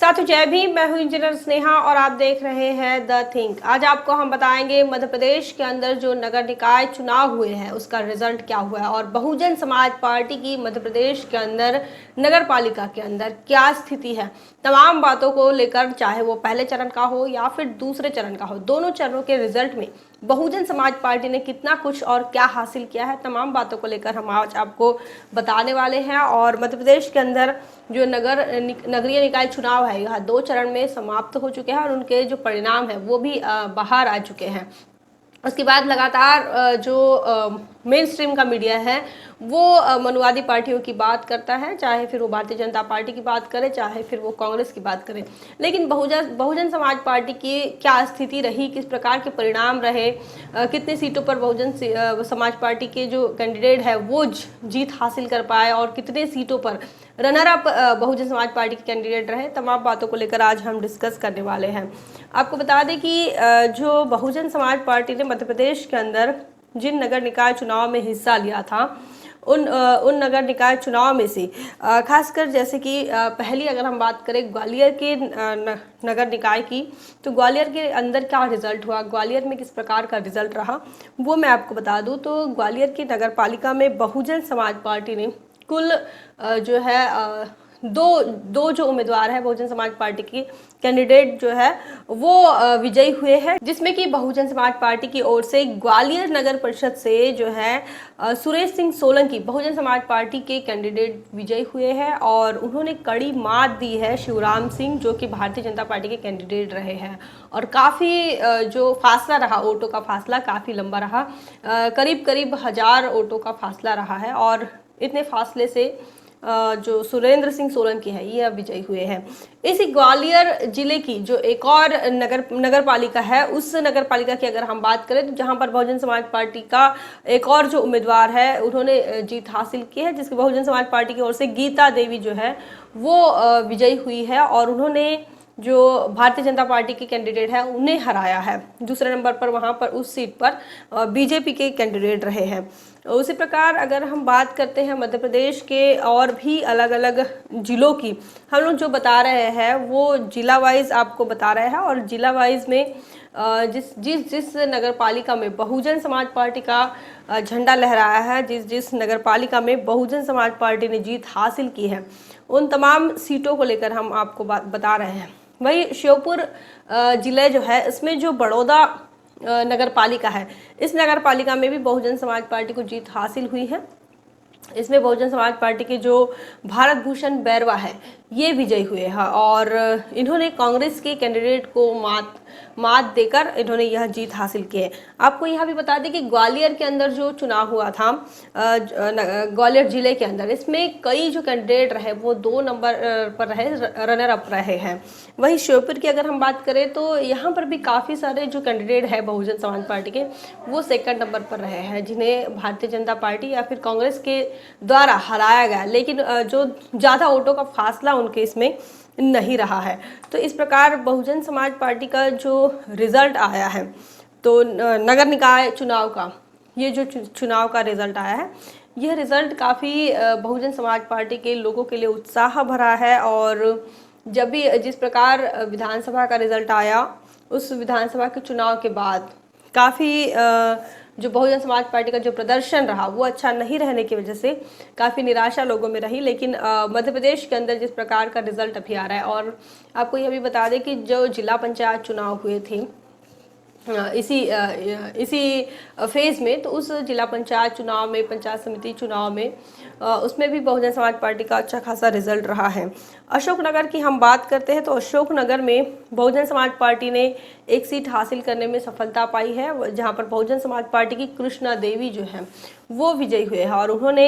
साथियों जय भीम। मैं हूं इंजीनियर स्नेहा और आप देख रहे हैं द थिंक। आज आपको हम बताएंगे मध्य प्रदेश के अंदर जो नगर निकाय चुनाव हुए हैं उसका रिजल्ट क्या हुआ है और बहुजन समाज पार्टी की मध्य प्रदेश के अंदर नगर पालिका के अंदर क्या स्थिति है। तमाम बातों को लेकर, चाहे वो पहले चरण का हो या फिर दूसरे चरण का हो, दोनों चरणों के रिजल्ट में बहुजन समाज पार्टी ने कितना कुछ और क्या हासिल किया है, तमाम बातों को लेकर हम आज आपको बताने वाले हैं। और मध्य प्रदेश के अंदर जो नगरीय निकाय चुनाव है यह 2 चरण में समाप्त हो चुके हैं और उनके जो परिणाम है वो भी बाहर आ चुके हैं। उसके बाद लगातार जो मेन स्ट्रीम का मीडिया है वो मनुवादी पार्टियों की बात करता है, चाहे फिर वो भारतीय जनता पार्टी की बात करे, चाहे फिर वो कांग्रेस की बात करे। लेकिन बहुजन समाज पार्टी की क्या स्थिति रही, किस प्रकार के परिणाम रहे, कितनी सीटों पर बहुजन समाज पार्टी के जो कैंडिडेट है वो जीत हासिल कर पाए और कितने सीटों पर runner up Bahujan Samaj party के कैंडिडेट रहे, तमाम बातों को लेकर आज हम डिस्कस करने वाले हैं। आपको बता दें कि जो बहुजन समाज पार्टी ने मध्य प्रदेश के अंदर जिन नगर निकाय चुनाव में हिस्सा लिया था उन नगर निकाय चुनाव में से खासकर जैसे कि पहली अगर हम बात करें ग्वालियर के नगर निकाय की, तो ग्वालियर के अंदर क्या रिजल्ट हुआ, ग्वालियर में किस प्रकार का रिजल्ट रहा, वो मैं आपको बता दूं। तो ग्वालियर की नगर पालिका में बहुजन समाज पार्टी ने कुल जो है दो जो उम्मीदवार है बहुजन समाज पार्टी की कैंडिडेट जो है वो विजयी हुए हैं, जिसमें कि बहुजन समाज पार्टी की ओर से ग्वालियर नगर परिषद से जो है सुरेश सिंह सोलंकी बहुजन समाज पार्टी के कैंडिडेट विजयी हुए हैं और उन्होंने कड़ी मात दी है शिवराम सिंह जो कि भारतीय जनता पार्टी के कैंडिडेट रहे हैं। और काफ़ी जो फासला रहा, वोटों का फासला काफ़ी लंबा रहा, करीब करीब 1000 वोटों का फासला रहा है और इतने फासले से जो सुरेंद्र सिंह सोलंकी है ये विजयी हुए हैं। इसी ग्वालियर जिले की जो एक और नगर पालिका है, उस नगर पालिका की अगर हम बात करें तो जहां पर बहुजन समाज पार्टी का एक और जो उम्मीदवार है उन्होंने जीत हासिल की है, जिसकी बहुजन समाज पार्टी की ओर से गीता देवी जो है वो विजयी हुई है और उन्होंने जो भारतीय जनता पार्टी के कैंडिडेट है उन्हें हराया है। दूसरे नंबर पर वहां पर उस सीट पर बीजेपी के कैंडिडेट रहे हैं। उसी प्रकार अगर हम बात करते हैं मध्य प्रदेश के और भी अलग अलग जिलों की, हम लोग जो बता रहे हैं वो जिला वाइज आपको बता रहे हैं और जिला वाइज में जिस नगर पालिका में बहुजन समाज पार्टी का झंडा लहराया है, जिस नगर पालिका में बहुजन समाज पार्टी ने जीत हासिल की है, उन तमाम सीटों को लेकर हम आपको बता रहे हैं। वही श्योपुर जिले जो है इसमें जो बड़ौदा नगर पालिका है, इस नगर पालिका में भी बहुजन समाज पार्टी को जीत हासिल हुई है। इसमें बहुजन समाज पार्टी के जो भारत भूषण बैरवा है ये विजयी हुए हैं और इन्होंने कांग्रेस के कैंडिडेट को मात देकर इन्होंने यह जीत हासिल की है। आपको यह भी बता दें कि ग्वालियर के अंदर जो चुनाव हुआ था, ग्वालियर जिले के अंदर, इसमें कई जो कैंडिडेट रहे वो 2 नंबर पर रहे, रनर अप रहे हैं। वहीं श्योपुर की अगर हम बात करें तो यहाँ पर भी काफ़ी सारे जो कैंडिडेट है बहुजन समाज पार्टी के वो 2nd नंबर पर रहे हैं, जिन्हें भारतीय जनता पार्टी या फिर कांग्रेस के द्वारा हराया गया, लेकिन जो ज़्यादा वोटों का फासला उनके इसमें नहीं रहा है। तो इस प्रकार बहुजन समाज पार्टी का जो रिजल्ट आया है, तो नगर निकाय चुनाव का ये जो चुनाव का रिजल्ट आया है, यह रिजल्ट काफ़ी बहुजन समाज पार्टी के लोगों के लिए उत्साह भरा है। और जब भी जिस प्रकार विधानसभा का रिजल्ट आया, उस विधानसभा के चुनाव के बाद काफ़ी जो बहुजन समाज पार्टी का जो प्रदर्शन रहा वो अच्छा नहीं रहने की वजह से काफ़ी निराशा लोगों में रही। लेकिन मध्य प्रदेश के अंदर जिस प्रकार का रिजल्ट अभी आ रहा है, और आपको यह भी बता दें कि जो जिला पंचायत चुनाव हुए थे इसी फेज़ में, तो उस जिला पंचायत चुनाव में, पंचायत समिति चुनाव में उसमें भी बहुजन समाज पार्टी का अच्छा खासा रिजल्ट रहा है। अशोकनगर की हम बात करते हैं तो अशोकनगर में बहुजन समाज पार्टी ने एक सीट हासिल करने में सफलता पाई है, जहां पर बहुजन समाज पार्टी की कृष्णा देवी जो है वो विजयी हुए हैं और उन्होंने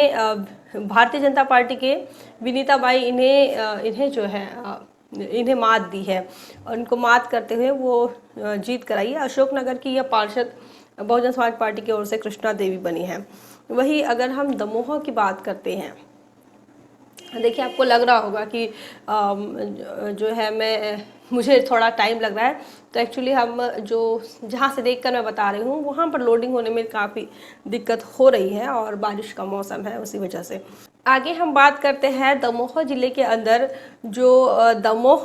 भारतीय जनता पार्टी के विनीता बाई इन्हें जो है इन्हें मात दी है और इनको मात करते हुए वो जीत कराई है। अशोकनगर की यह पार्षद बहुजन समाज पार्टी की ओर से कृष्णा देवी बनी है। वही अगर हम दमोह की बात करते हैं, देखिए आपको लग रहा होगा कि जो है मुझे थोड़ा टाइम लग रहा है, तो एक्चुअली हम जो जहाँ से देखकर मैं बता रही हूँ वहाँ पर लोडिंग होने में काफ़ी दिक्कत हो रही है और बारिश का मौसम है उसी वजह से। आगे हम बात करते हैं दमोह जिले के अंदर जो दमोह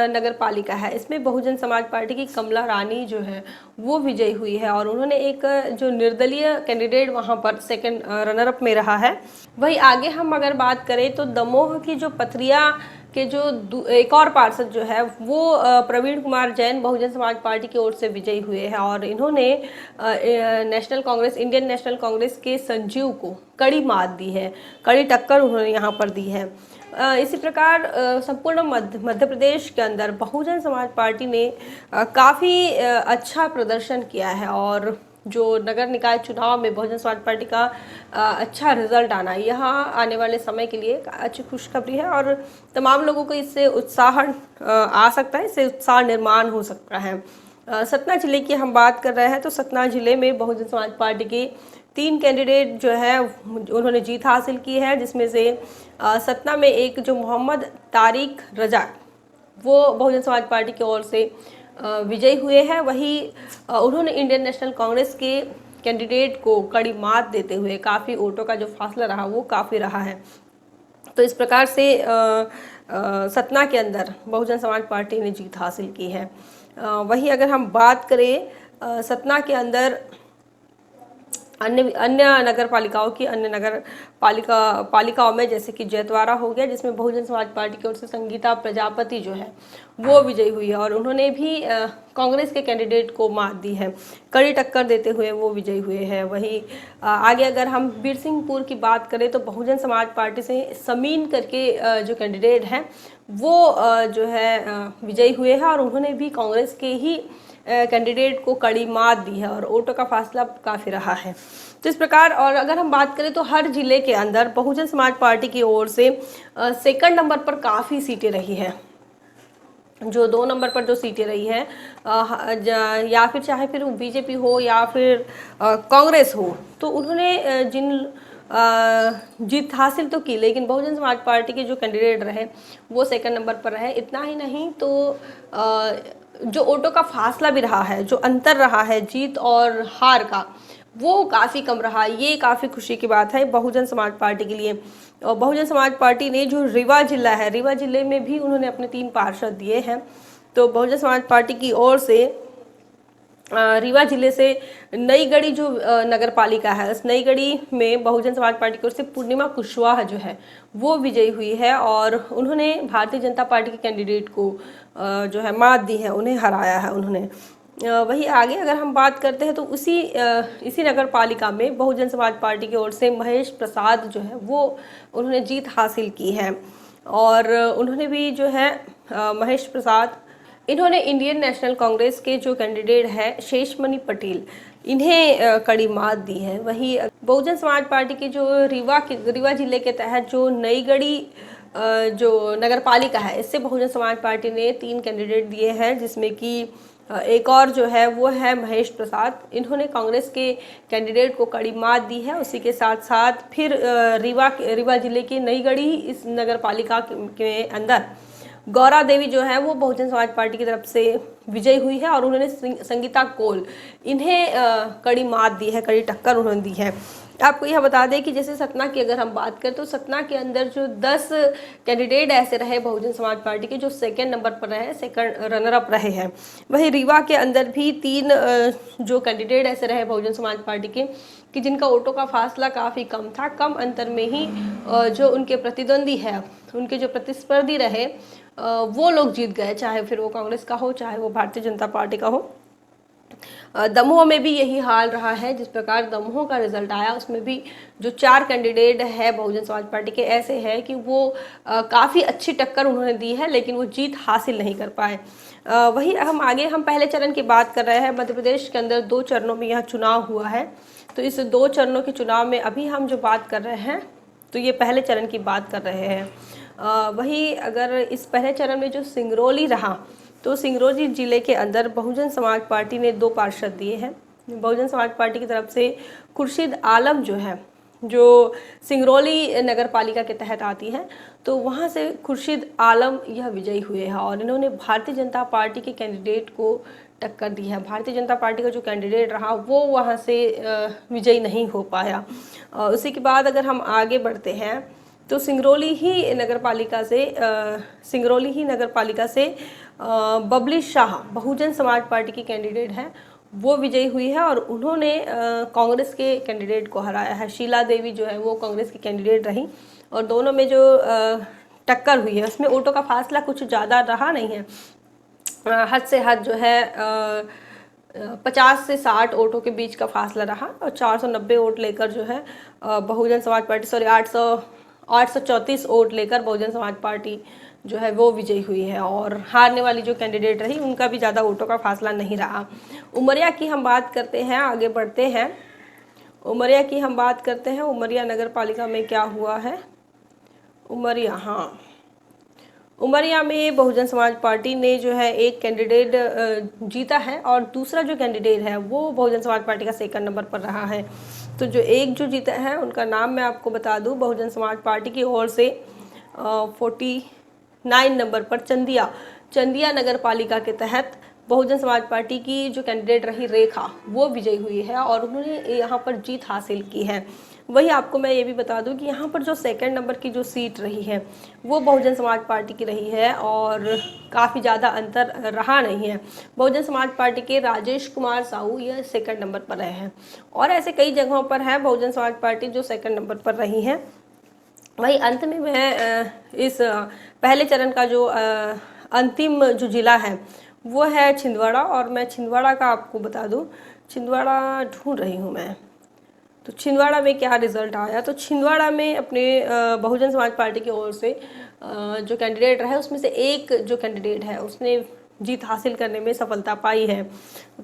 नगर पालिका है, इसमें बहुजन समाज पार्टी की कमला रानी जो है वो विजयी हुई है और उन्होंने एक जो निर्दलीय कैंडिडेट वहां पर सेकंड रनर अप में रहा है। वही आगे हम अगर बात करें तो दमोह की जो पथरिया के जो एक और पार्षद जो है वो प्रवीण कुमार जैन बहुजन समाज पार्टी की ओर से विजयी हुए हैं और इन्होंने इंडियन नेशनल कांग्रेस के संजीव को कड़ी मात दी है, कड़ी टक्कर उन्होंने यहाँ पर दी है। इसी प्रकार संपूर्ण मध्य प्रदेश के अंदर बहुजन समाज पार्टी ने काफ़ी अच्छा प्रदर्शन किया है और जो नगर निकाय चुनाव में बहुजन समाज पार्टी का अच्छा रिजल्ट आना यहाँ आने वाले समय के लिए अच्छी खुशखबरी है और तमाम लोगों को इससे उत्साह आ सकता है, इससे उत्साह निर्माण हो सकता है। सतना जिले की हम बात कर रहे हैं तो सतना जिले में बहुजन समाज पार्टी के 3 कैंडिडेट जो है उन्होंने जीत हासिल की है, जिसमें से सतना में एक जो मोहम्मद तारिक रजा वो बहुजन समाज पार्टी की ओर से विजयी हुए हैं। वही उन्होंने इंडियन नेशनल कांग्रेस के कैंडिडेट को कड़ी मात देते हुए काफ़ी वोटों का जो फासला रहा वो काफ़ी रहा है। तो इस प्रकार से सतना के अंदर बहुजन समाज पार्टी ने जीत हासिल की है। वही अगर हम बात करें सतना के अंदर अन्य नगर पालिकाओं की पालिकाओं में जैसे कि जैतवाड़ा हो गया, जिसमें बहुजन समाज पार्टी की ओर से संगीता प्रजापति जो है वो विजयी हुई है और उन्होंने भी कांग्रेस के कैंडिडेट को मात दी है, कड़ी टक्कर देते हुए वो विजयी हुए हैं। वही आगे अगर हम बीरसिंहपुर की बात करें तो बहुजन समाज पार्टी से समीन करके जो कैंडिडेट हैं वो जो है विजयी हुए हैं और उन्होंने भी कांग्रेस के ही कैंडिडेट को कड़ी मात दी है और वोटों का फासला काफ़ी रहा है। तो इस प्रकार और अगर हम बात करें तो हर जिले के अंदर बहुजन समाज पार्टी की ओर से सेकंड नंबर पर काफ़ी सीटें रही हैं। जो 2 नंबर पर जो सीटें रही हैं या फिर चाहे फिर बीजेपी हो या फिर कांग्रेस हो, तो उन्होंने जीत हासिल तो की, लेकिन बहुजन समाज पार्टी के जो कैंडिडेट रहे वो सेकंड नंबर पर रहे। इतना ही नहीं तो जो वोटों का फासला भी रहा है, जो अंतर रहा है जीत और हार का, वो काफ़ी कम रहा। ये काफ़ी खुशी की बात है बहुजन समाज पार्टी के लिए। और बहुजन समाज पार्टी ने जो रीवा जिला है, रीवा जिले में भी उन्होंने अपने 3 पार्षद दिए हैं। तो बहुजन समाज पार्टी की ओर से रीवा जिले से नई गढ़ी जो नगर पालिका है, उस नई गढ़ी में बहुजन समाज पार्टी की ओर से पूर्णिमा कुशवाहा जो है वो विजयी हुई है और उन्होंने भारतीय जनता पार्टी के कैंडिडेट को जो है मात दी है, उन्हें हराया है उन्होंने। वही आगे अगर हम बात करते हैं तो इसी नगर पालिका में बहुजन समाज पार्टी की ओर से महेश प्रसाद जो है वो उन्होंने जीत हासिल की है और उन्होंने भी जो है महेश प्रसाद इन्होंने इंडियन नेशनल कांग्रेस के जो कैंडिडेट है शेषमणि पटेल, इन्हें कड़ी मात दी है। वही बहुजन समाज पार्टी की जो रीवा जिले के तहत जो नई गढ़ी जो नगर पालिका है, इससे बहुजन समाज पार्टी ने 3 कैंडिडेट दिए हैं, जिसमें कि एक और जो है वो है महेश प्रसाद। इन्होंने कांग्रेस के कैंडिडेट को कड़ी मात दी है। उसी के साथ साथ फिर रीवा जिले की नई गढ़ी इस नगर पालिका के अंदर गौरा देवी जो है वो बहुजन समाज पार्टी की तरफ से विजयी हुई है और उन्होंने संगीता कोल इन्हें कड़ी मात दी है, कड़ी टक्कर उन्होंने दी है। आपको यह बता दें कि जैसे सतना की अगर हम बात करें तो सतना के अंदर जो 10 कैंडिडेट ऐसे रहे बहुजन समाज पार्टी के जो सेकंड नंबर पर रहे, सेकंड रनर अप रहे हैं। वहीं रीवा के अंदर भी 3 जो कैंडिडेट ऐसे रहे बहुजन समाज पार्टी के कि जिनका वोटों का फासला काफ़ी कम था, कम अंतर में ही जो उनके प्रतिद्वंदी है, उनके जो प्रतिस्पर्धी रहे वो लोग जीत गए, चाहे फिर वो कांग्रेस का हो चाहे वो भारतीय जनता पार्टी का हो। दमोह में भी यही हाल रहा है। जिस प्रकार दमोह का रिजल्ट आया उसमें भी जो 4 कैंडिडेट है बहुजन समाज पार्टी के ऐसे हैं कि वो काफ़ी अच्छी टक्कर उन्होंने दी है, लेकिन वो जीत हासिल नहीं कर पाए। वही हम पहले चरण की बात कर रहे हैं। मध्य प्रदेश के अंदर 2 चरणों में यह चुनाव हुआ है। तो इस 2 चरणों के चुनाव में अभी हम जो बात कर रहे हैं तो ये पहले चरण की बात कर रहे हैं। वही अगर इस पहले चरण में जो सिंगरौली रहा तो सिंगरौली जिले के अंदर बहुजन समाज पार्टी ने 2 पार्षद दिए हैं। बहुजन समाज पार्टी की तरफ से खुर्शीद आलम जो है, जो सिंगरौली नगर पालिका के तहत आती है, तो वहाँ से खुर्शीद आलम यह विजयी हुए हैं और इन्होंने भारतीय जनता पार्टी के कैंडिडेट को टक्कर दी है। भारतीय जनता पार्टी का जो कैंडिडेट रहा वो वहाँ से विजयी नहीं हो पाया। उसी के बाद अगर हम आगे बढ़ते हैं तो सिंगरौली ही नगर पालिका से बबली शाह बहुजन समाज पार्टी की कैंडिडेट है, वो विजयी हुई है और उन्होंने कांग्रेस के कैंडिडेट को हराया है। शीला देवी जो है वो कांग्रेस की कैंडिडेट रही और दोनों में जो टक्कर हुई है उसमें वोटों का फासला कुछ ज़्यादा रहा नहीं है। हद से हद जो है 50 से 60 वोटों के बीच का फासला रहा और 490 वोट लेकर जो है बहुजन समाज पार्टी 834 वोट लेकर बहुजन समाज पार्टी जो है वो विजयी हुई है। और हारने वाली जो कैंडिडेट रही उनका भी ज़्यादा वोटों का फासला नहीं रहा। उमरिया की हम बात करते हैं, आगे बढ़ते हैं। उमरिया की हम बात करते हैं, उमरिया नगर पालिका में क्या हुआ है। उमरिया में बहुजन समाज पार्टी ने जो है एक कैंडिडेट जीता है और दूसरा जो कैंडिडेट है वो बहुजन समाज पार्टी का 2nd नंबर पर रहा है। तो जो जीता है उनका नाम मैं आपको बता दूं, बहुजन समाज पार्टी की ओर से 49 नंबर पर चंदिया नगर पालिका के तहत बहुजन समाज पार्टी की जो कैंडिडेट रही रेखा वो विजयी हुई है और उन्होंने यहाँ पर जीत हासिल की है। वही आपको मैं ये भी बता दूं कि यहाँ पर जो 2nd नंबर की जो सीट रही है वो बहुजन समाज पार्टी की रही है और काफ़ी ज़्यादा अंतर रहा नहीं है। बहुजन समाज पार्टी के राजेश कुमार साहू ये 2nd नंबर पर रहे हैं और ऐसे कई जगहों पर है बहुजन समाज पार्टी जो 2nd नंबर पर रही है। वही अंत में मैं इस पहले चरण का जो अंतिम जो जिला है वो है छिंदवाड़ा और मैं छिंदवाड़ा का आपको बता दूं, छिंदवाड़ा ढूंढ रही हूँ मैं। तो छिंदवाड़ा में क्या रिजल्ट आया, तो छिंदवाड़ा में अपने बहुजन समाज पार्टी की ओर से जो कैंडिडेट रहा है उसमें से एक जो कैंडिडेट है उसने जीत हासिल करने में सफलता पाई है।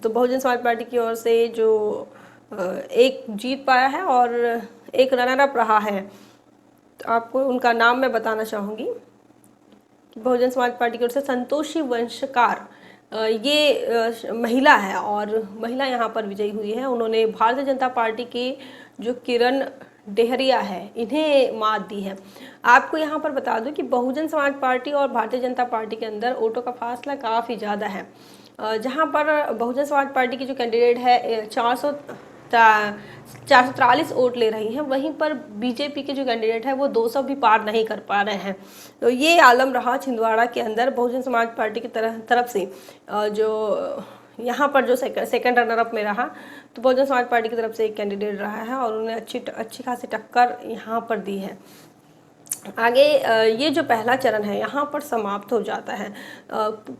तो बहुजन समाज पार्टी की ओर से जो एक जीत पाया है और एक रनर अप रहा है। तो आपको उनका नाम मैं बताना चाहूँगी कि बहुजन समाज पार्टी की ओर से संतोषी वंशकार ये महिला है और महिला यहाँ पर विजयी हुई है। उन्होंने भारतीय जनता पार्टी के जो किरण डेहरिया है इन्हें मात दी है। आपको यहाँ पर बता दूं कि बहुजन समाज पार्टी और भारतीय जनता पार्टी के अंदर वोटों का फासला काफ़ी ज़्यादा है। जहाँ पर बहुजन समाज पार्टी की जो कैंडिडेट है 443 वोट ले रही हैं, वहीं पर बीजेपी के जो कैंडिडेट है वो 200 भी पार नहीं कर पा रहे हैं। तो ये आलम रहा छिंदवाड़ा के अंदर बहुजन समाज पार्टी की तरफ से जो यहाँ पर जो सेकंड रनर अप में रहा तो बहुजन समाज पार्टी की तरफ से एक कैंडिडेट रहा है और उन्हें अच्छी खासी टक्कर यहाँ पर दी है। आगे ये जो पहला चरण है यहाँ पर समाप्त हो जाता है।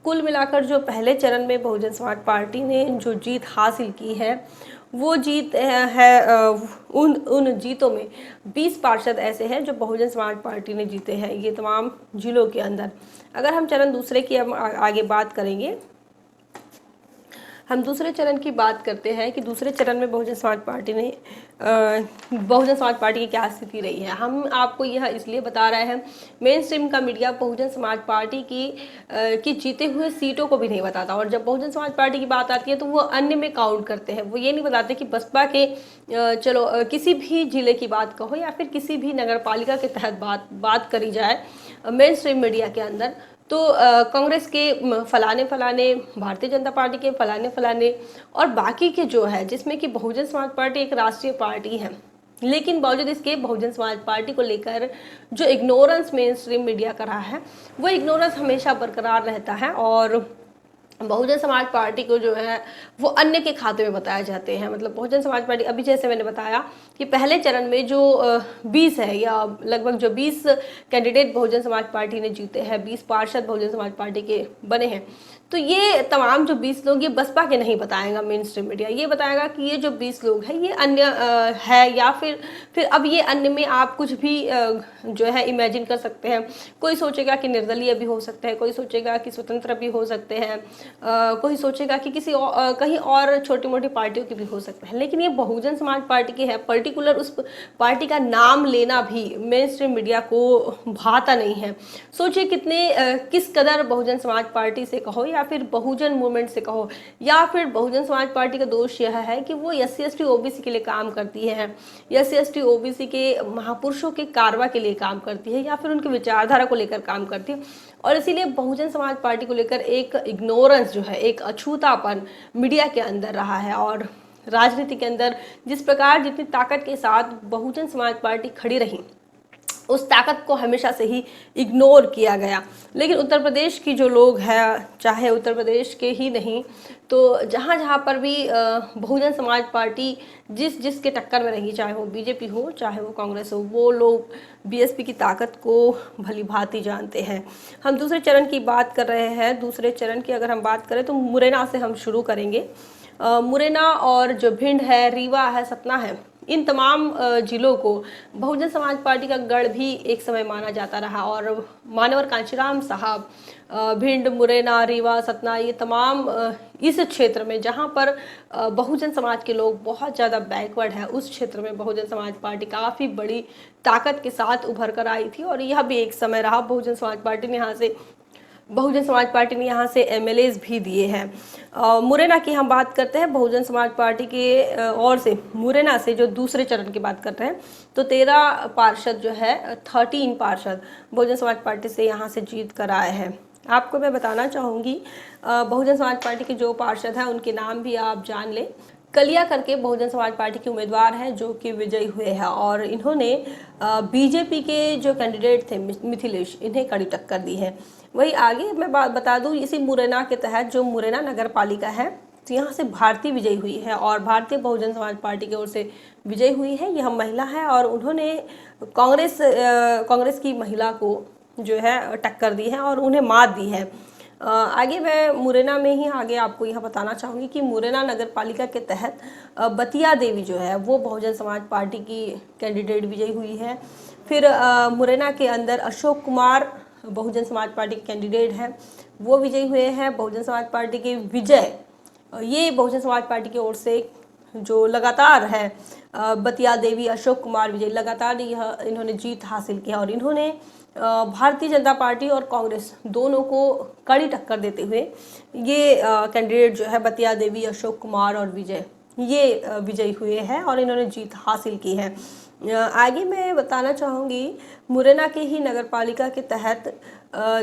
कुल मिलाकर जो पहले चरण में बहुजन समाज पार्टी ने जो जीत हासिल की है वो जीत है उन जीतों में 20 पार्षद ऐसे हैं जो बहुजन समाज पार्टी ने जीते हैं, ये तमाम जिलों के अंदर। अगर हम चरण दूसरे की हम आगे बात करेंगे, हम दूसरे चरण की बात करते हैं कि दूसरे चरण में बहुजन समाज पार्टी ने बहुजन समाज पार्टी की क्या स्थिति रही है। हम आपको यह इसलिए बता रहे हैं, मेन स्ट्रीम का मीडिया बहुजन समाज पार्टी की जीते हुए सीटों को भी नहीं बताता और जब बहुजन समाज पार्टी की बात आती है तो वो अन्य में काउंट करते हैं। वो ये नहीं बताते कि बसपा के चलो किसी भी जिले की बात कहो या फिर किसी भी नगर पालिका के तहत बात करी जाए मेन स्ट्रीम मीडिया के अंदर तो कांग्रेस के फलाने भारतीय जनता पार्टी के फलाने और बाकी के जो है जिसमें कि बहुजन समाज पार्टी एक राष्ट्रीय पार्टी है, लेकिन बावजूद इसके बहुजन समाज पार्टी को लेकर जो इग्नोरेंस मेन स्ट्रीम मीडिया का रहा है वो इग्नोरेंस हमेशा बरकरार रहता है और बहुजन समाज पार्टी को जो है वो अन्य के खाते में बताए जाते हैं। मतलब बहुजन समाज पार्टी अभी जैसे मैंने बताया कि पहले चरण में जो 20 है या लगभग जो 20 कैंडिडेट बहुजन समाज पार्टी ने जीते हैं, 20 पार्षद बहुजन समाज पार्टी के बने हैं, तो ये तमाम जो 20 लोग ये बसपा के नहीं बताएगा मेन स्ट्रीम मीडिया, ये बताएगा कि ये जो 20 लोग हैं ये अन्य है या फिर अब ये अन्य में आप कुछ भी जो है इमेजिन कर सकते हैं। कोई सोचेगा कि निर्दलीय भी हो सकते हैं, कोई सोचेगा कि स्वतंत्र भी हो सकते हैं, कोई सोचेगा कि किसी कहीं और छोटी मोटी पार्टियों की भी हो सकते हैं, लेकिन ये बहुजन समाज पार्टी की है। पर्टिकुलर उस पार्टी का नाम लेना भी मेन स्ट्रीम मीडिया को भाता नहीं है। सोचिए किस कदर बहुजन समाज पार्टी से कहो या फिर बहुजन मूवमेंट से कहो या फिर बहुजन समाज पार्टी का दोष यह है कि वो SC/ST OBC के लिए काम करती है, SC/ST OBC के महापुरुषों के कारवा के लिए काम करती है या फिर उनकी विचारधारा को लेकर काम करती है और इसीलिए बहुजन समाज पार्टी को लेकर एक इग्नोरेंस टॉलरेंस जो है, एक अछूतापन मीडिया के अंदर रहा है और राजनीति के अंदर जिस प्रकार जितनी ताकत के साथ बहुजन समाज पार्टी खड़ी रही, उस ताकत को हमेशा से ही इग्नोर किया गया। लेकिन उत्तर प्रदेश की जो लोग हैं, चाहे उत्तर प्रदेश के ही नहीं तो जहाँ जहाँ पर भी बहुजन समाज पार्टी जिस के टक्कर में रही, चाहे वो बीजेपी हो चाहे वो कांग्रेस हो, वो लोग बीएसपी की ताकत को भली भांति जानते हैं। हम दूसरे चरण की बात कर रहे हैं। दूसरे चरण की अगर हम बात करें तो मुरैना से हम शुरू करेंगे। मुरैना और जो भिंड है, रीवा है, सतना है, इन तमाम जिलों को बहुजन समाज पार्टी का गढ़ भी एक समय माना जाता रहा और मानवर कांचीराम साहब भिंड, मुरैना, रीवा, सतना, ये तमाम इस क्षेत्र में जहां पर बहुजन समाज के लोग बहुत ज़्यादा बैकवर्ड है, उस क्षेत्र में बहुजन समाज पार्टी काफ़ी बड़ी ताकत के साथ उभर कर आई थी और यह भी एक समय रहा। बहुजन समाज पार्टी ने यहाँ से एमएलएज भी दिए हैं। मुरैना की हम बात करते हैं। बहुजन समाज पार्टी के ओर से मुरैना से जो दूसरे चरण की बात करते हैं तो 13 पार्षद जो है, 13 पार्षद बहुजन समाज पार्टी से यहाँ से जीत कर आए हैं। आपको मैं बताना चाहूँगी बहुजन समाज पार्टी के जो पार्षद हैं उनके नाम भी आप जान लें। कलिया करके बहुजन समाज पार्टी के उम्मीदवार हैं जो कि विजयी हुए हैं और इन्होंने बीजेपी के जो कैंडिडेट थे मिथिलेश, इन्हें कड़ी टक्कर दी है। वही आगे मैं बात बता दूं, इसी मुरैना के तहत जो मुरैना नगर पालिका है तो यहाँ से भारती विजयी हुई है और भारतीय बहुजन समाज पार्टी की ओर से विजयी हुई है। यह महिला है और उन्होंने कांग्रेस की महिला को जो है टक्कर दी है और उन्हें मात दी है। आगे मैं मुरैना में ही आगे आपको यह बताना चाहूँगी कि मुरैना नगर पालिका के तहत बतिया देवी जो है वो बहुजन समाज पार्टी की कैंडिडेट विजयी हुई है। फिर मुरैना के अंदर अशोक कुमार बहुजन समाज पार्टी के कैंडिडेट हैं, वो विजयी हुए हैं। बहुजन समाज पार्टी के विजय, ये बहुजन समाज पार्टी की ओर से जो लगातार है बतिया देवी, अशोक कुमार विजय, लगातार इन्होंने जीत हासिल की और इन्होंने भारतीय जनता पार्टी और कांग्रेस दोनों को कड़ी टक्कर देते हुए ये कैंडिडेट जो है बतिया देवी, अशोक कुमार और विजय, ये विजयी हुए हैं और इन्होंने जीत हासिल की है। आगे मैं बताना चाहूँगी मुरैना के ही नगर पालिका के तहत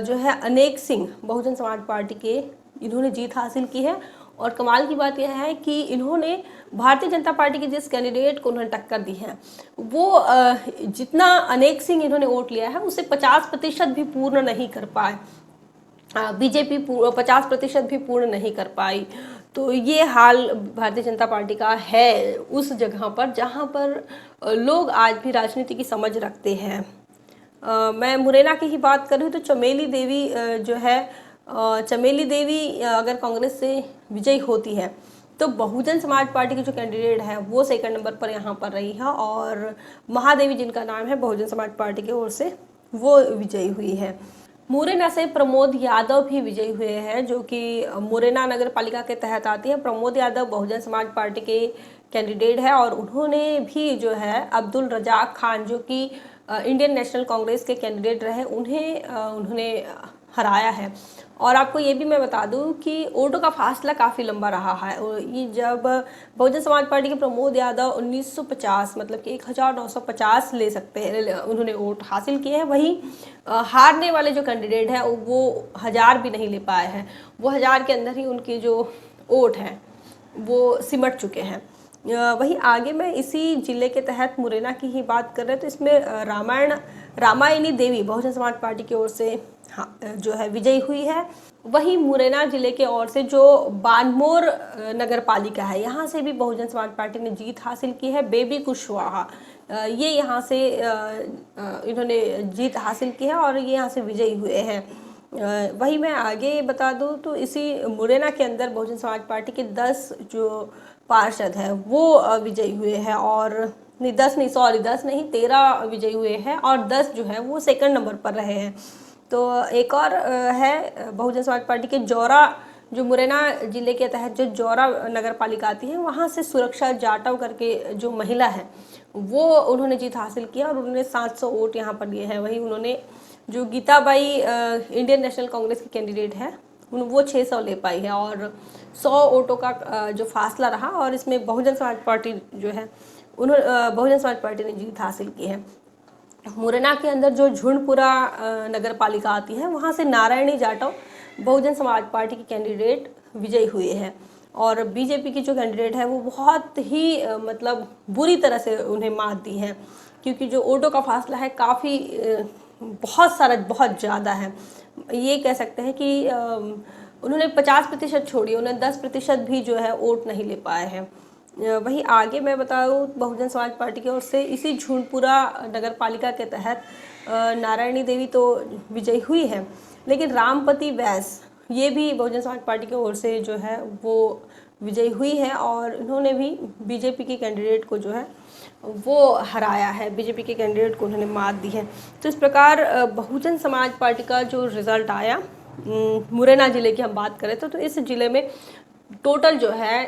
जो है अनेक सिंह बहुजन समाज पार्टी के, इन्होंने जीत हासिल की है और कमाल की बात यह है कि इन्होंने भारतीय जनता पार्टी के जिस कैंडिडेट को उन्होंने टक्कर दी है वो जितना अनेक सिंह इन्होंने वोट लिया है उसे 50% भी पूर्ण नहीं कर पाए। बीजेपी 50% भी पूर्ण नहीं कर पाई। तो ये हाल भारतीय जनता पार्टी का है उस जगह पर जहाँ पर लोग आज भी राजनीति की समझ रखते हैं। मैं मुरैना की ही बात करूँ तो चमेली देवी जो है, चमेली देवी अगर कांग्रेस से विजयी होती है तो बहुजन समाज पार्टी के जो कैंडिडेट है वो सेकंड नंबर पर यहाँ पर रही है और महादेवी जिनका नाम है बहुजन समाज पार्टी की ओर से वो विजयी हुई है। मुरैना से प्रमोद यादव भी विजयी हुए हैं जो कि मुरैना नगर पालिका के तहत आती है। प्रमोद यादव बहुजन समाज पार्टी के कैंडिडेट है और उन्होंने भी जो है अब्दुल रजाक खान जो कि इंडियन नेशनल कांग्रेस के कैंडिडेट रहे, उन्होंने हराया है। और आपको ये भी मैं बता दूं कि वोटों का फासला काफ़ी लंबा रहा है। ये जब बहुजन समाज पार्टी के प्रमोद यादव 1950 मतलब कि 1950 ले सकते हैं उन्होंने वोट हासिल किए हैं, वहीं हारने वाले जो कैंडिडेट हैं वो 1000 भी नहीं ले पाए हैं। वो 1000 के अंदर ही उनके जो वोट हैं वो सिमट चुके हैं। वहीं आगे मैं इसी जिले के तहत मुरैना की ही बात कर रहे हैं तो इसमें रामायणी देवी बहुजन समाज पार्टी की ओर से जो है विजयी हुई है। वहीं मुरैना जिले के ओर से जो बानमोर नगर पालिका है यहाँ से भी बहुजन समाज पार्टी ने जीत हासिल की है। बेबी कुशवाहा ये यहाँ से इन्होंने जीत हासिल की है और ये यहाँ से विजयी हुए हैं। वही मैं आगे बता दूं तो इसी मुरैना के अंदर बहुजन समाज पार्टी के 10 जो पार्षद हैं वो विजयी हुए हैं और 10 नहीं 13 विजयी हुए हैं और 10 जो है वो सेकंड नंबर पर रहे हैं। तो एक और है बहुजन समाज पार्टी के जौरा, जो मुरैना जिले के तहत जो जौरा नगर पालिका आती है वहाँ से सुरक्षा जाटव करके जो महिला है वो उन्होंने जीत हासिल किया और उन्होंने 700 वोट यहाँ पर लिए हैं। वहीं उन्होंने जो गीताबाई इंडियन नेशनल कांग्रेस की कैंडिडेट है वो 600 ले पाई है और 100 वोटों का जो फासला रहा और इसमें बहुजन समाज पार्टी जो है बहुजन समाज पार्टी ने जीत हासिल की है। मुरैना के अंदर जो झुंडपुरा नगर पालिका आती है वहाँ से नारायणी जाटव बहुजन समाज पार्टी के कैंडिडेट विजयी हुए हैं और बीजेपी की जो कैंडिडेट है वो बहुत ही मतलब बुरी तरह से उन्हें मात दी है, क्योंकि जो वोटों का फासला है काफ़ी बहुत सारा, बहुत ज़्यादा है। ये कह सकते हैं कि उन्होंने 50% छोड़ी, उन्होंने 10% भी जो है वोट नहीं ले पाए हैं। वहीं आगे मैं बताऊँ, बहुजन समाज पार्टी की ओर से इसी झूनपुरा नगर पालिका के तहत नारायणी देवी तो विजयी हुई है, लेकिन रामपति वैस ये भी बहुजन समाज पार्टी की ओर से जो है वो विजयी हुई है और इन्होंने भी बीजेपी के कैंडिडेट को जो है वो हराया है, बीजेपी के कैंडिडेट को उन्होंने मात दी है। तो इस प्रकार बहुजन समाज पार्टी का जो रिज़ल्ट आया, मुरैना ज़िले की हम बात करें तो इस ज़िले में टोटल जो है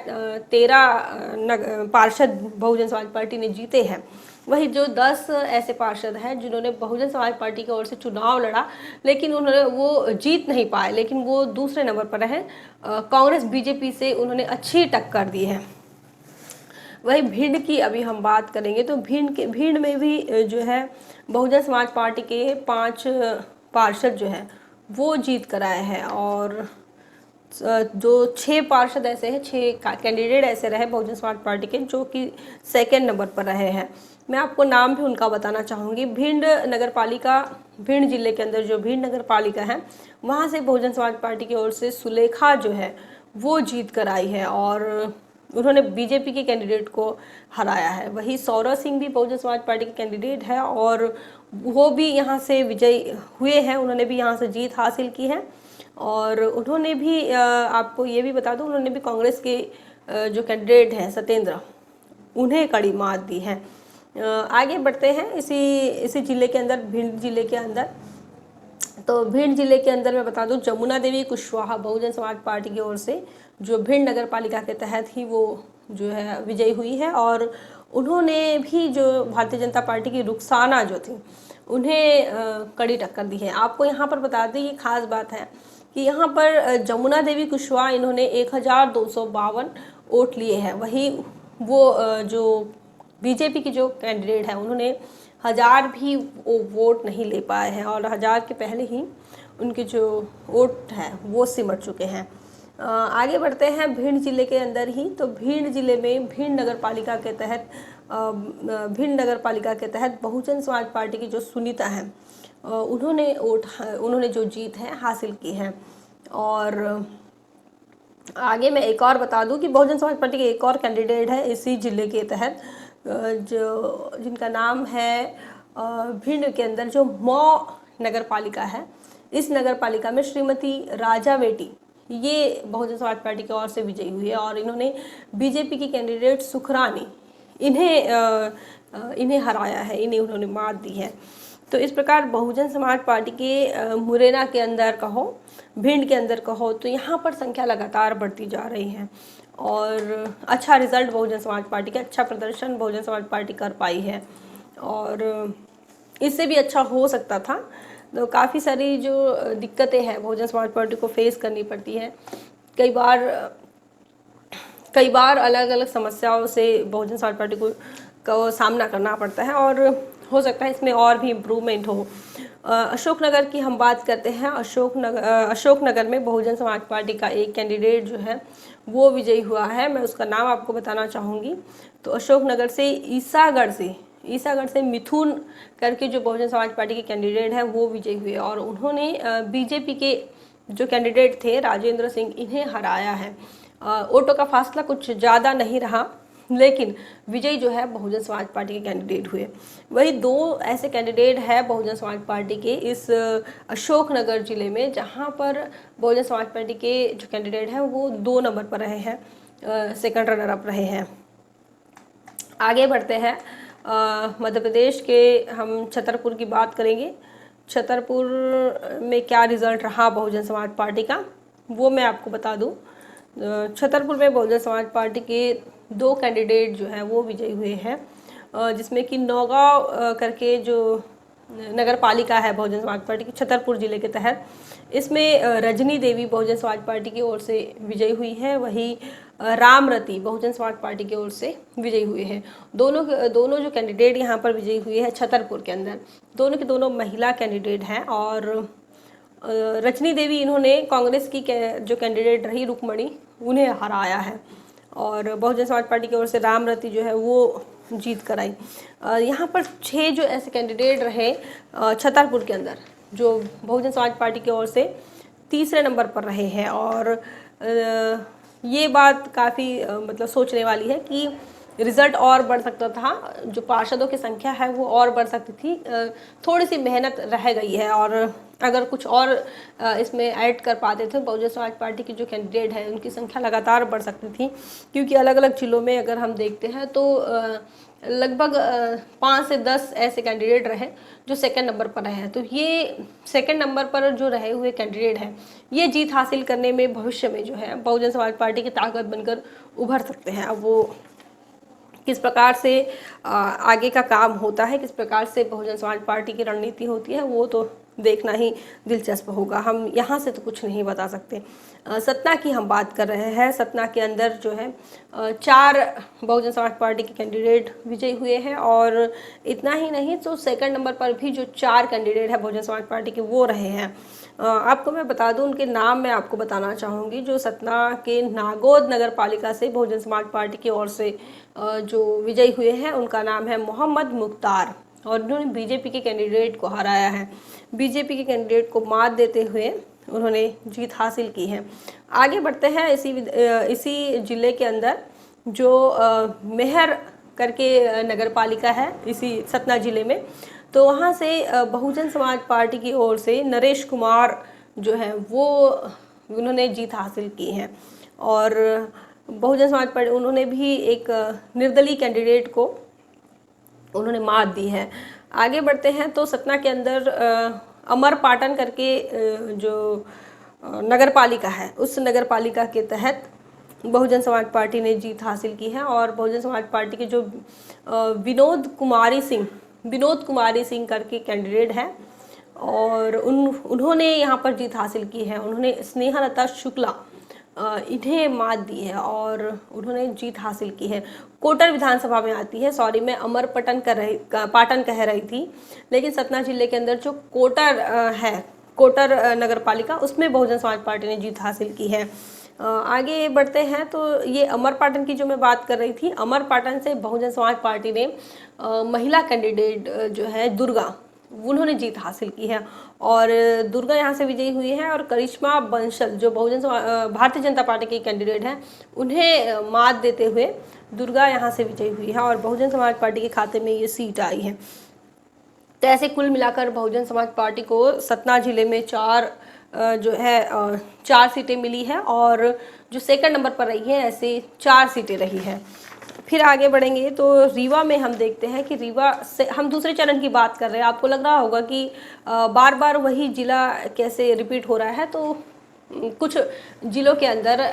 13 पार्षद बहुजन समाज पार्टी ने जीते हैं। वही जो 10 ऐसे पार्षद हैं जिन्होंने बहुजन समाज पार्टी की ओर से चुनाव लड़ा, लेकिन उन्होंने वो जीत नहीं पाए, लेकिन वो दूसरे नंबर पर रहे। कांग्रेस बीजेपी से उन्होंने अच्छी टक्कर दी है। वही भिंड की अभी हम बात करेंगे तो भिंड में भी जो है बहुजन समाज पार्टी के 5 पार्षद जो हैं वो जीत कर आए हैं और जो 6 पार्षद ऐसे हैं, 6 कैंडिडेट ऐसे रहे बहुजन समाज पार्टी के जो कि सेकंड नंबर पर रहे हैं। मैं आपको नाम भी उनका बताना चाहूँगी। भिंड नगर पालिका, भिंड जिले के अंदर जो भिंड नगर पालिका है वहाँ से बहुजन समाज पार्टी की ओर से सुलेखा जो है वो जीत कर आई है और उन्होंने बीजेपी के कैंडिडेट को हराया है। वही सौरव सिंह भी बहुजन समाज पार्टी के कैंडिडेट है और वो भी यहाँ से विजयी हुए हैं, उन्होंने भी यहाँ से जीत हासिल की है और उन्होंने भी आपको ये भी बता दूं, उन्होंने भी कांग्रेस के जो कैंडिडेट हैं सत्येंद्र, उन्हें कड़ी मात दी है। आगे बढ़ते हैं इसी ज़िले के अंदर, भिंड ज़िले के अंदर। तो भिंड ज़िले के अंदर मैं बता दूं, जमुना देवी कुशवाहा बहुजन समाज पार्टी की ओर से जो भिंड नगर पालिका के तहत ही वो जो है विजयी हुई है और उन्होंने भी जो भारतीय जनता पार्टी की रुखसाना जो थी उन्हें कड़ी टक्कर दी है। आपको यहाँ पर बता दें, ये खास बात है कि यहाँ पर जमुना देवी कुशवाहा इन्होंने 1252 वोट लिए हैं। वही वो जो बीजेपी की जो कैंडिडेट है उन्होंने 1000 भी वोट नहीं ले पाए हैं और 1000 के पहले ही उनके जो वोट है वो सिमट चुके हैं। आगे बढ़ते हैं भिंड जिले के अंदर ही। तो भिंड जिले में भिंड नगर पालिका के तहत बहुजन समाज पार्टी की जो सुनीता हैं उन्होंने जो जीत है हासिल की है। और आगे मैं एक और बता दूं कि बहुजन समाज पार्टी के एक और कैंडिडेट है इसी जिले के तहत जिनका नाम है भिंड के अंदर जो मौ नगर पालिका है। इस नगर पालिका में श्रीमती राजा बेटी ये बहुजन समाज पार्टी की ओर से विजयी हुई है और इन्होंने बीजेपी की कैंडिडेट सुखरानी इन्हें हराया है, इन्हें उन्होंने मात दी है। तो इस प्रकार बहुजन समाज पार्टी के मुरैना के अंदर कहो, भिंड के अंदर कहो, तो यहाँ पर संख्या लगातार बढ़ती जा रही है और अच्छा रिजल्ट बहुजन समाज पार्टी का, अच्छा प्रदर्शन बहुजन समाज पार्टी कर पाई है और इससे भी अच्छा हो सकता था। तो काफ़ी सारी जो दिक्कतें हैं बहुजन समाज पार्टी को फेस करनी पड़ती है। कई बार अलग अलग समस्याओं से बहुजन समाज पार्टी को सामना करना पड़ता है और हो सकता है इसमें और भी इम्प्रूवमेंट हो। अशोकनगर की हम बात करते हैं। अशोकनगर में बहुजन समाज पार्टी का एक कैंडिडेट जो है वो विजयी हुआ है, मैं उसका नाम आपको बताना चाहूँगी। तो अशोकनगर से ईसागढ़ से मिथुन करके जो बहुजन समाज पार्टी के कैंडिडेट हैं वो विजयी हुए और उन्होंने बीजेपी के जो कैंडिडेट थे राजेंद्र सिंह, इन्हें हराया है। वोटों का फासला कुछ ज़्यादा नहीं रहा, लेकिन विजयी जो है बहुजन समाज पार्टी के कैंडिडेट हुए। वही 2 ऐसे कैंडिडेट हैं बहुजन समाज पार्टी के इस अशोकनगर जिले में, जहां पर बहुजन समाज पार्टी के जो कैंडिडेट हैं वो 2 नंबर पर रहे हैं, सेकंड रनर अप रहे हैं। आगे बढ़ते हैं मध्य प्रदेश के, हम छतरपुर की बात करेंगे। छतरपुर में क्या रिजल्ट रहा बहुजन समाज पार्टी का वो मैं आपको बता दूं। छतरपुर में बहुजन समाज पार्टी के 2 कैंडिडेट जो हैं वो विजयी हुए हैं, जिसमें कि नौगांव करके जो नगर पालिका है बहुजन समाज पार्टी की छतरपुर जिले के तहत, इसमें रजनी देवी बहुजन समाज पार्टी की ओर से विजयी हुई है। वही रामरती बहुजन समाज पार्टी की ओर से विजयी हुए हैं। दोनों जो कैंडिडेट यहाँ पर विजयी हुए हैं छतरपुर के अंदर, दोनों के दोनों महिला कैंडिडेट हैं और रजनी देवी, इन्होंने कांग्रेस की जो कैंडिडेट रही रुक्मणी, उन्हें हराया है। और बहुजन समाज पार्टी की ओर से रामरती जो है वो जीत कर आई। यहाँ पर 6 जो ऐसे कैंडिडेट रहे छतरपुर के अंदर, जो बहुजन समाज पार्टी की ओर से तीसरे नंबर पर रहे हैं। और ये बात काफ़ी मतलब सोचने वाली है कि रिजल्ट और बढ़ सकता था, जो पार्षदों की संख्या है वो और बढ़ सकती थी। थोड़ी सी मेहनत रह गई है, और अगर कुछ और इसमें ऐड कर पाते थे बहुजन समाज पार्टी की जो कैंडिडेट है उनकी संख्या लगातार बढ़ सकती थी। क्योंकि अलग अलग जिलों में अगर हम देखते हैं तो लगभग 5 से 10 ऐसे कैंडिडेट रहे जो सेकंड नंबर पर रहे हैं। तो ये सेकंड नंबर पर जो रहे हुए कैंडिडेट हैं, ये जीत हासिल करने में भविष्य में जो है बहुजन समाज पार्टी की ताकत बनकर उभर सकते हैं। अब वो किस प्रकार से आगे का काम होता है, किस प्रकार से बहुजन समाज पार्टी की रणनीति होती है, वो तो देखना ही दिलचस्प होगा। हम यहाँ से तो कुछ नहीं बता सकते। सतना की हम बात कर रहे हैं। सतना के अंदर जो है 4 बहुजन समाज पार्टी के कैंडिडेट विजयी हुए हैं, और इतना ही नहीं तो सेकंड नंबर पर भी जो 4 कैंडिडेट है बहुजन समाज पार्टी के वो रहे हैं। आपको मैं बता दूं, उनके नाम मैं आपको बताना चाहूँगी। जो सतना के नागौद नगर पालिका से बहुजन समाज पार्टी की ओर से जो विजयी हुए हैं उनका नाम है मोहम्मद मुख्तार, और उन्होंने बीजेपी के कैंडिडेट को हराया है। बीजेपी के कैंडिडेट को मात देते हुए उन्होंने जीत हासिल की है। आगे बढ़ते हैं। इसी जिले के अंदर जो मेहर करके नगर पालिका है इसी सतना जिले में, तो वहाँ से बहुजन समाज पार्टी की ओर से नरेश कुमार जो है वो उन्होंने जीत हासिल की है। और बहुजन समाज पार्टी उन्होंने भी एक निर्दलीय कैंडिडेट को उन्होंने मात दी है। आगे बढ़ते हैं तो सतना के अंदर अमर पाटन करके जो नगर पालिका है, उस नगर पालिका के तहत बहुजन समाज पार्टी ने जीत हासिल की है। और बहुजन समाज पार्टी के जो विनोद कुमारी सिंह करके कैंडिडेट हैं, और उन्होंने यहाँ पर जीत हासिल की है। उन्होंने स्नेहलता शुक्ला इन्हें मात दी है और उन्होंने जीत हासिल की है। कोटर विधानसभा में आती है, सॉरी मैं अमर पाटन कह रही थी, लेकिन सतना जिले के अंदर जो कोटर है, कोटर नगर पालिका, उसमें बहुजन समाज पार्टी ने जीत हासिल की है। आगे बढ़ते हैं तो ये अमर पाटन की जो मैं बात कर रही थी, अमर पाटन से बहुजन समाज पार्टी ने महिला कैंडिडेट जो है दुर्गा, उन्होंने जीत हासिल की है और दुर्गा यहाँ से विजयी हुई है। और करिश्मा बंसल जो भारतीय जनता पार्टी के कैंडिडेट हैं, उन्हें मात देते हुए दुर्गा यहाँ से विजयी हुई है और बहुजन समाज पार्टी के खाते में ये सीट आई है। तो ऐसे कुल मिलाकर बहुजन समाज पार्टी को सतना जिले में 4 सीटें मिली है, और जो सेकंड नंबर पर रही है ऐसे 4 सीटें रही है। फिर आगे बढ़ेंगे तो रीवा में हम देखते हैं कि रीवा से हम दूसरे चरण की बात कर रहे हैं। आपको लग रहा होगा कि बार बार वही जिला कैसे रिपीट हो रहा है, तो कुछ जिलों के अंदर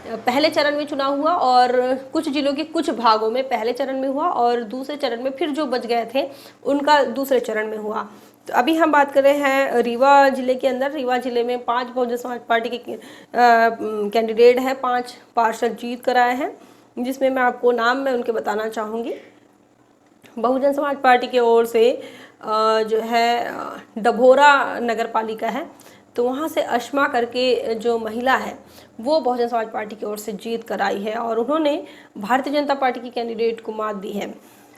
पहले चरण में चुनाव हुआ और कुछ जिलों के कुछ भागों में पहले चरण में हुआ और दूसरे चरण में फिर जो बच गए थे उनका दूसरे चरण में हुआ। तो अभी हम बात कर रहे हैं रीवा जिले के अंदर। रीवा जिले में 5 बहुजन समाज पार्टी के कैंडिडेट हैं, 5 पार्षद जीत कर आए हैं, जिसमें मैं आपको नाम मैं उनके बताना चाहूँगी। बहुजन समाज पार्टी की ओर से जो है डभोरा नगर पालिका है, तो वहाँ से अश्मा करके जो महिला है वो बहुजन समाज पार्टी की ओर से जीत कर आई है और उन्होंने भारतीय जनता पार्टी की कैंडिडेट को मात दी है।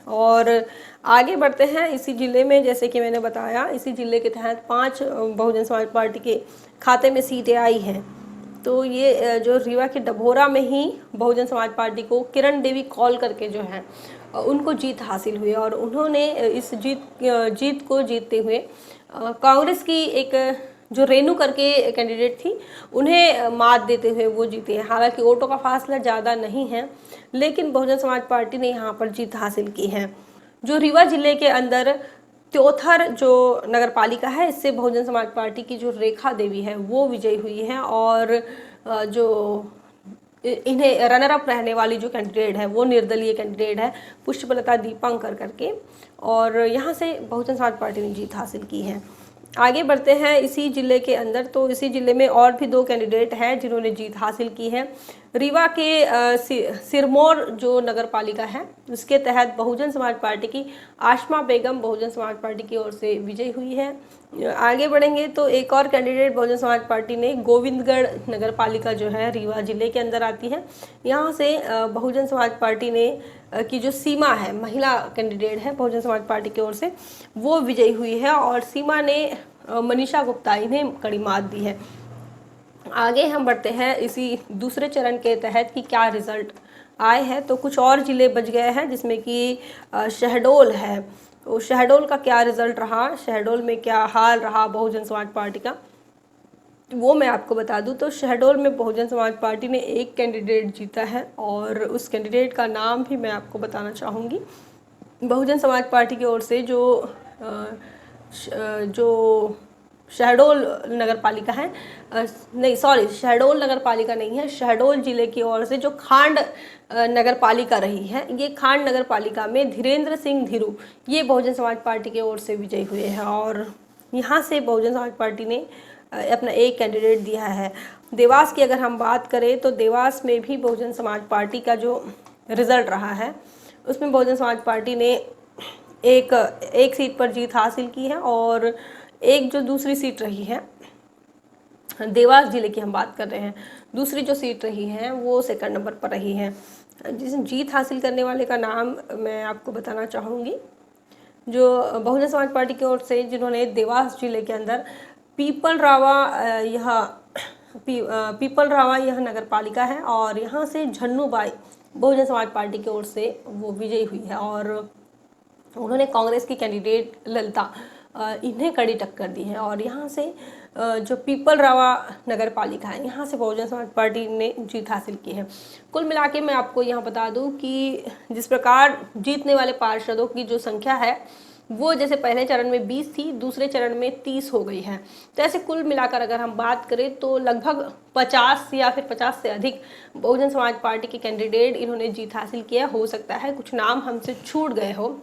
और आगे बढ़ते हैं, इसी ज़िले में जैसे कि मैंने बताया, इसी ज़िले के तहत 5 बहुजन समाज पार्टी के खाते में सीटें आई हैं। तो ये जो रीवा के डभोरा में ही बहुजन समाज पार्टी को किरण देवी कॉल करके जो है उनको जीत हासिल हुई और उन्होंने इस जीत को जीतते हुए कांग्रेस की एक जो रेनू करके कैंडिडेट थी उन्हें मात देते हुए वो जीते हैं। हालांकि वोटों का फासला ज़्यादा नहीं है, लेकिन बहुजन समाज पार्टी ने यहाँ पर जीत हासिल की है। जो रीवा जिले के अंदर त्योथर जो नगर पालिका है, इससे बहुजन समाज पार्टी की जो रेखा देवी है वो विजयी हुई है और जो इन्हें रनर अप रहने वाली जो कैंडिडेट है वो निर्दलीय कैंडिडेट है पुष्पलता दीपंकर करके, और यहाँ से बहुजन समाज पार्टी ने जीत हासिल की है। आगे बढ़ते हैं इसी ज़िले के अंदर, तो इसी ज़िले में और भी 2 कैंडिडेट हैं जिन्होंने जीत हासिल की है। रीवा के सिरमौर जो नगर पालिका है उसके तहत बहुजन समाज पार्टी की आशमा बेगम बहुजन समाज पार्टी की ओर से विजयी हुई है। आगे बढ़ेंगे तो एक और कैंडिडेट बहुजन समाज पार्टी ने गोविंदगढ़ नगर पालिका जो है रीवा जिले के अंदर आती है, यहाँ से बहुजन समाज पार्टी ने की जो सीमा है, महिला कैंडिडेट है बहुजन समाज पार्टी की ओर से, वो विजयी हुई है और सीमा ने मनीषा गुप्ता इन्हें कड़ी मात दी है। आगे हम बढ़ते हैं इसी दूसरे चरण के तहत कि क्या रिजल्ट आए हैं। तो कुछ और ज़िले बच गए हैं जिसमें कि शहडोल है, तो शहडोल का क्या रिजल्ट रहा, शहडोल में क्या हाल रहा बहुजन समाज पार्टी का, वो मैं आपको बता दूं। तो शहडोल में बहुजन समाज पार्टी ने एक कैंडिडेट जीता है और उस कैंडिडेट का नाम भी मैं आपको बताना चाहूँगी। बहुजन समाज पार्टी की ओर से जो शहडोल नगर पालिका है, नहीं सॉरी, शहडोल नगर पालिका नहीं है, शहडोल जिले की ओर से जो खांड नगर पालिका रही है, ये खांड नगर पालिका में धीरेन्द्र सिंह धीरू ये बहुजन समाज पार्टी की ओर से विजयी हुए हैं और यहाँ से बहुजन समाज पार्टी ने अपना एक कैंडिडेट दिया है। देवास की अगर हम बात करें तो देवास में भी बहुजन समाज पार्टी का जो रिजल्ट रहा है उसमें बहुजन समाज पार्टी ने एक सीट पर जीत हासिल की है और एक जो दूसरी सीट रही है, देवास जिले की हम बात कर रहे हैं, दूसरी जो सीट रही है वो सेकंड नंबर पर रही है। जिस जीत हासिल करने वाले का नाम मैं आपको बताना चाहूँगी, जो बहुजन समाज पार्टी की ओर से जिन्होंने देवास जिले के अंदर पीपल रावा यह नगर पालिका है और यहाँ से झन्नूबाई बहुजन समाज पार्टी की ओर से वो विजयी हुई है और उन्होंने कांग्रेस की कैंडिडेट ललिता इन्हें कड़ी टक्कर दी है और यहाँ से जो पीपल रावा नगर पालिका है यहाँ से बहुजन समाज पार्टी ने जीत हासिल की है। कुल मिला के मैं आपको यहाँ बता दूँ कि जिस प्रकार जीतने वाले पार्षदों की जो संख्या है वो जैसे पहले चरण में 20 थी, दूसरे चरण में 30 हो गई है। तो ऐसे कुल मिलाकर अगर हम बात करें तो लगभग 50 या फिर 50 से अधिक बहुजन समाज पार्टी के कैंडिडेट इन्होंने जीत हासिल किया। हो सकता है कुछ नाम हमसे छूट गए हो,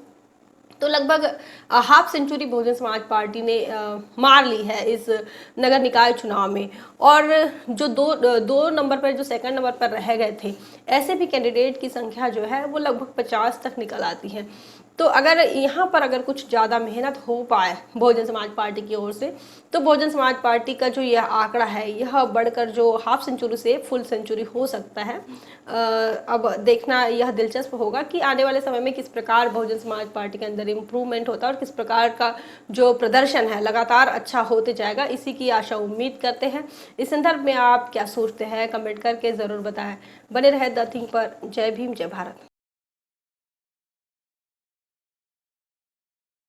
तो लगभग half century Bahujan Samaj party ने मार ली है इस नगर निकाय चुनाव में। और जो दो नंबर पर, जो सेकंड नंबर पर रह गए थे, ऐसे भी कैंडिडेट की संख्या जो है वो लगभग 50 तक निकल आती है। तो अगर यहाँ पर अगर कुछ ज़्यादा मेहनत हो पाए बहुजन समाज पार्टी की ओर से तो बहुजन समाज पार्टी का जो यह आंकड़ा है यह बढ़कर जो हाफ सेंचुरी से फुल सेंचुरी हो सकता है। अब देखना यह दिलचस्प होगा कि आने वाले समय में किस प्रकार बहुजन समाज पार्टी के अंदर इम्प्रूवमेंट होता है और किस प्रकार का जो प्रदर्शन है लगातार अच्छा होते जाएगा, इसी की आशा उम्मीद करते हैं। इस संदर्भ में आप क्या सोचते हैं कमेंट करके ज़रूर बताएं। बने रहे द थिंक पर। जय भीम, जय भारत।